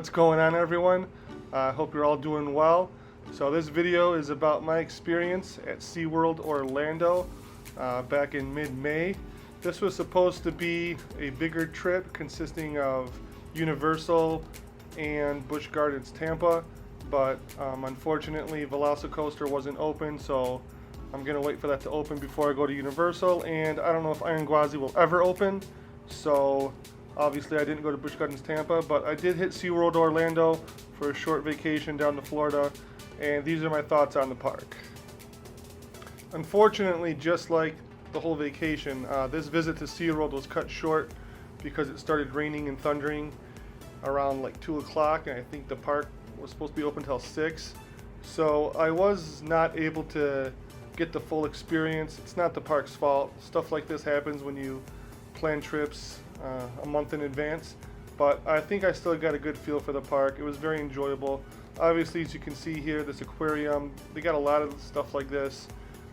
What's going on, everyone? I hope you're all doing well. So this video is about my experience at SeaWorld Orlando back in mid-May. This was supposed to be a bigger trip consisting of Universal and Busch Gardens Tampa, but unfortunately Velocicoaster wasn't open, so I'm gonna wait for that to open before I go to Universal, and I don't know if Iron Gwazi will ever open, so obviously I didn't go to Busch Gardens Tampa, but I did hit SeaWorld Orlando for a short vacation down to Florida, and these are my thoughts on the park. Unfortunately, just like the whole vacation, this visit to SeaWorld was cut short because it started raining and thundering around like 2 o'clock, and I think the park was supposed to be open till 6. So I was not able to get the full experience. It's not the park's fault. Stuff like this happens when you plan trips a month in advance, but I think I still got a good feel for the park. It was very enjoyable. Obviously, as you can see here, this aquarium, they got a lot of stuff like this.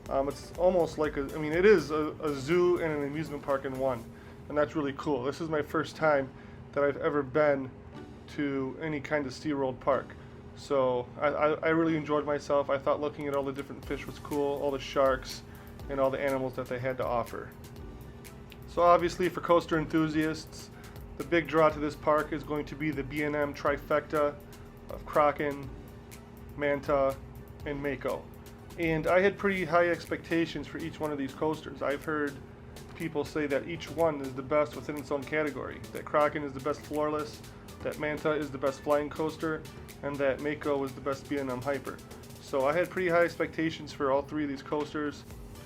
It's almost like it is a zoo and an amusement park in one, and that's really cool. This is my first time that I've ever been to any kind of SeaWorld park. So I really enjoyed myself. I thought looking at all the different fish was cool, all the sharks, and all the animals that they had to offer. So obviously for coaster enthusiasts, the big draw to this park is going to be the B&M trifecta of Kraken, Manta, and Mako. And I had pretty high expectations for each one of these coasters. I've heard people say that each one is the best within its own category. That Kraken is the best floorless, that Manta is the best flying coaster, and that Mako is the best B&M hyper. So I had pretty high expectations for all three of these coasters.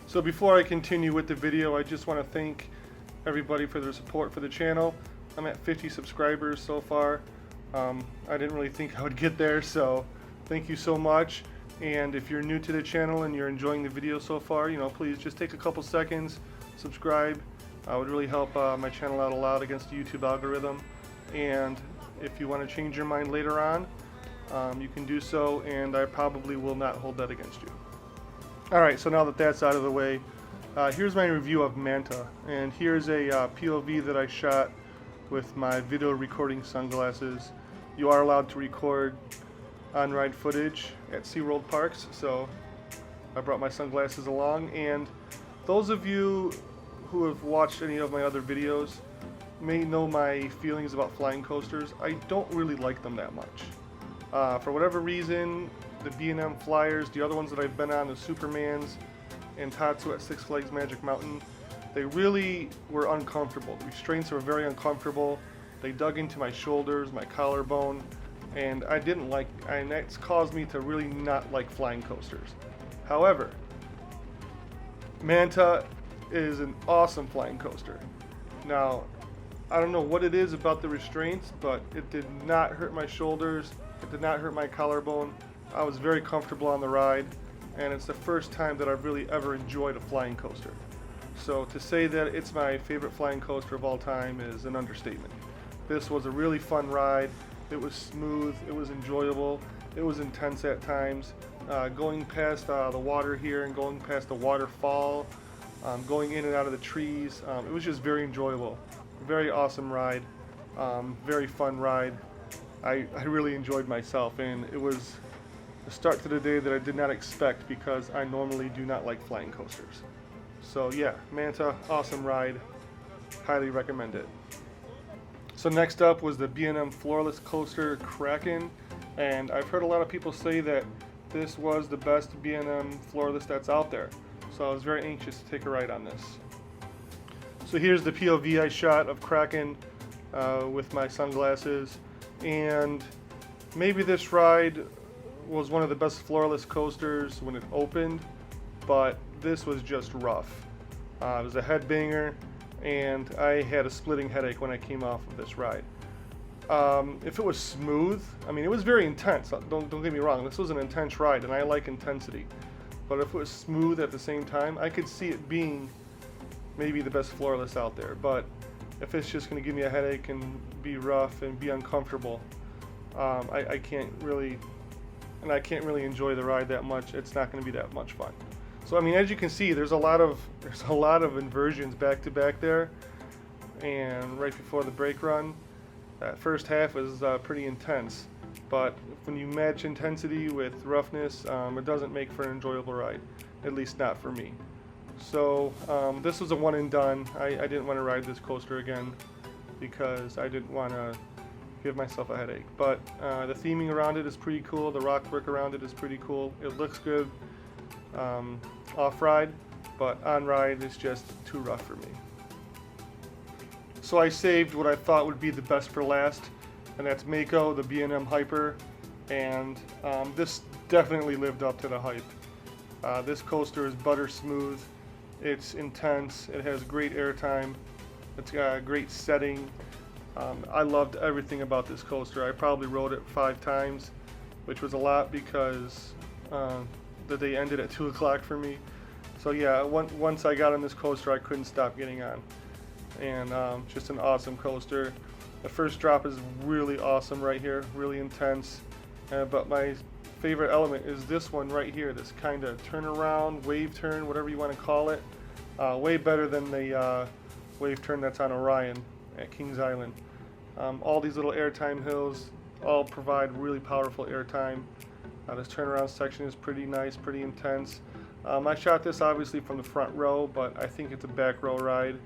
So before I continue with the video, I just want to thank everybody for their support for the channel. I'm at 50 subscribers so far. I didn't really think I would get there, so thank you so much. And if you're new to the channel and you're enjoying the video so far, please just take a couple seconds, subscribe. It would really help my channel out a lot against the YouTube algorithm. And if you want to change your mind later on, you can do so, and I probably will not hold that against you. Alright, so now that that's out of the way, here's my review of Manta, and here's a POV that I shot with my video recording sunglasses. You are allowed to record on-ride footage at SeaWorld parks, so I brought my sunglasses along. And those of you who have watched any of my other videos may know my feelings about flying coasters. I don't really like them that much. For whatever reason, the B&M Flyers, the other ones that I've been on, the Supermans and Tatsu at Six Flags Magic Mountain, they really were uncomfortable. The restraints were very uncomfortable. They dug into my shoulders, my collarbone, and I didn't like, and that's caused me to really not like flying coasters. However, Manta is an awesome flying coaster. Now, I don't know what it is about the restraints, but it did not hurt my shoulders. It did not hurt my collarbone. I was very comfortable on the ride, and it's the first time that I've really ever enjoyed a flying coaster. So to say that it's my favorite flying coaster of all time is an understatement. This was a really fun ride. It was smooth, it was enjoyable, it was intense at times. Going past the water here and going past the waterfall, going in and out of the trees, it was just very enjoyable. Very awesome ride, very fun ride. I really enjoyed myself, and it was a start to the day that I did not expect because I normally do not like flying coasters. So yeah, Manta, awesome ride, highly recommend it. So next up was the B&M floorless coaster Kraken, and I've heard a lot of people say that this was the best B&M floorless that's out there. So I was very anxious to take a ride on this. So here's the POV I shot of Kraken with my sunglasses, and maybe this ride was one of the best floorless coasters when it opened, but this was just rough. It was a headbanger, and I had a splitting headache when I came off of this ride. If it was smooth, it was very intense. Don't get me wrong, this was an intense ride, and I like intensity. But if it was smooth at the same time, I could see it being maybe the best floorless out there. But if it's just going to give me a headache and be rough and be uncomfortable, I can't really enjoy the ride that much. It's not going to be that much fun. So as you can see, there's a lot of inversions back to back there, and right before the brake run, That first half was pretty intense, but when you match intensity with roughness, it doesn't make for an enjoyable ride, at least not for me. So this was a one and done. I didn't want to ride this coaster again because I didn't want to give myself a headache. But the theming around it is pretty cool. The rock work around it is pretty cool. It looks good off-ride, but on-ride is just too rough for me. So I saved what I thought would be the best for last, and that's Mako, the B&M Hyper, and this definitely lived up to the hype. This coaster is butter smooth, it's intense, it has great airtime, it's got a great setting. I loved everything about this coaster. I probably rode it 5 times, which was a lot because the day ended at 2 o'clock for me. So yeah, once I got on this coaster, I couldn't stop getting on. And just an awesome coaster. The first drop is really awesome right here, really intense. But my favorite element is this one right here, this kind of turnaround, wave turn, whatever you want to call it. Way better than the wave turn that's on Orion at Kings Island. All these little airtime hills all provide really powerful airtime. This turnaround section is pretty nice, pretty intense. I shot this obviously from the front row, but I think it's a back row ride.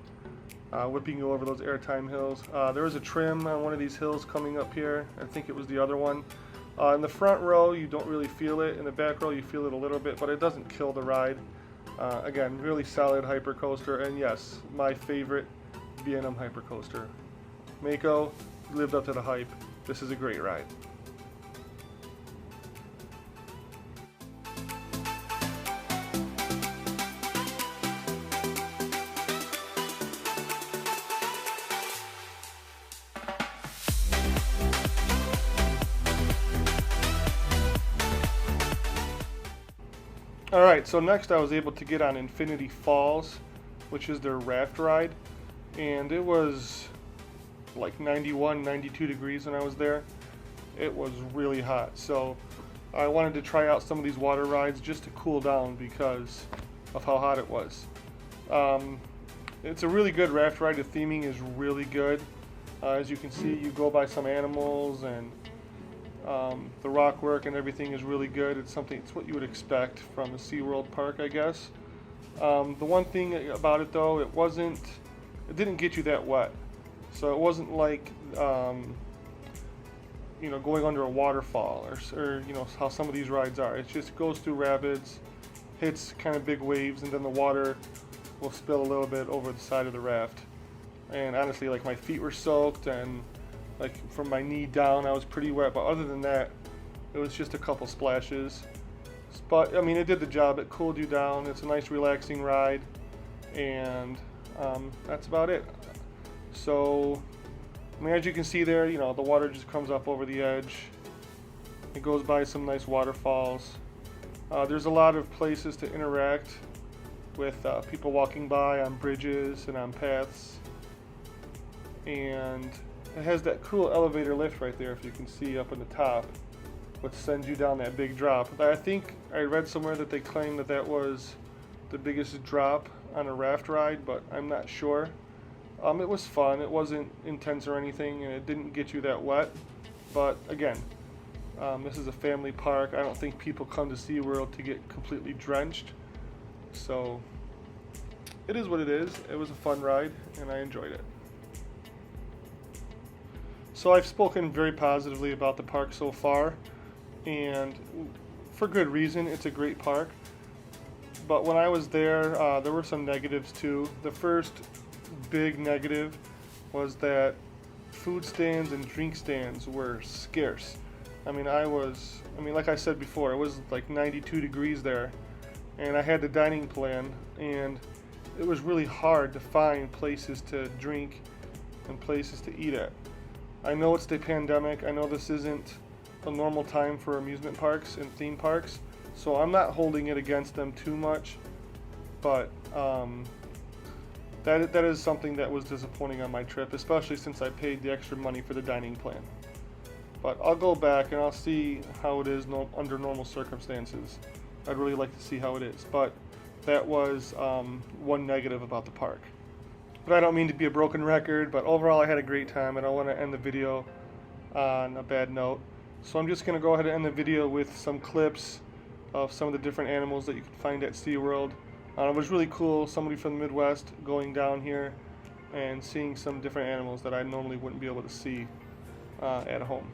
Whipping you over those airtime hills. There was a trim on one of these hills coming up here. I think it was the other one. In the front row, you don't really feel it. In the back row, you feel it a little bit, but it doesn't kill the ride. Again, really solid hyper coaster, and yes, my favorite B&M hyper coaster. Mako lived up to the hype. This is a great ride. Alright, so next I was able to get on Infinity Falls, which is their raft ride, and it was like 91, 92 degrees when I was there. It was really hot, so I wanted to try out some of these water rides just to cool down because of how hot it was. It's a really good raft ride. The theming is really good. As you can see, you go by some animals, and the rock work and everything is really good. It's what you would expect from a SeaWorld park, I guess. The one thing about it though, it didn't get you that wet. So it wasn't like, you know, going under a waterfall or you know, how some of these rides are. It just goes through rapids, hits kind of big waves, and then the water will spill a little bit over the side of the raft. And honestly, like, my feet were soaked, and like from my knee down I was pretty wet, but other than that it was just a couple splashes. But I mean, it did the job. It cooled you down. It's a nice relaxing ride, and that's about it. So I mean, as you can see there, you know, the water just comes up over the edge. It goes by some nice waterfalls. There's a lot of places to interact with people walking by on bridges and on paths, and it has that cool elevator lift right there, if you can see up in the top, which sends you down that big drop. I think I read somewhere that they claim that that was the biggest drop on a raft ride, but I'm not sure. It was fun. It wasn't intense or anything, and it didn't get you that wet. But again, this is a family park. I don't think people come to SeaWorld to get completely drenched. So it is what it is. It was a fun ride, and I enjoyed it. So I've spoken very positively about the park so far, and for good reason. It's a great park. But when I was there, there were some negatives too. The first big negative was that food stands and drink stands were scarce. I mean, like I said before, it was like 92 degrees there, and I had the dining plan, and it was really hard to find places to drink and places to eat at. I know it's the pandemic. I know this isn't a normal time for amusement parks and theme parks, so I'm not holding it against them too much, but that is something that was disappointing on my trip, especially since I paid the extra money for the dining plan. But I'll go back and I'll see how it is under normal circumstances. I'd really like to see how it is, but that was one negative about the park. But I don't mean to be a broken record, but overall I had a great time, and I want to end the video on a bad note. So I'm just going to go ahead and end the video with some clips of some of the different animals that you can find at SeaWorld. It was really cool, somebody from the Midwest going down here and seeing some different animals that I normally wouldn't be able to see at home.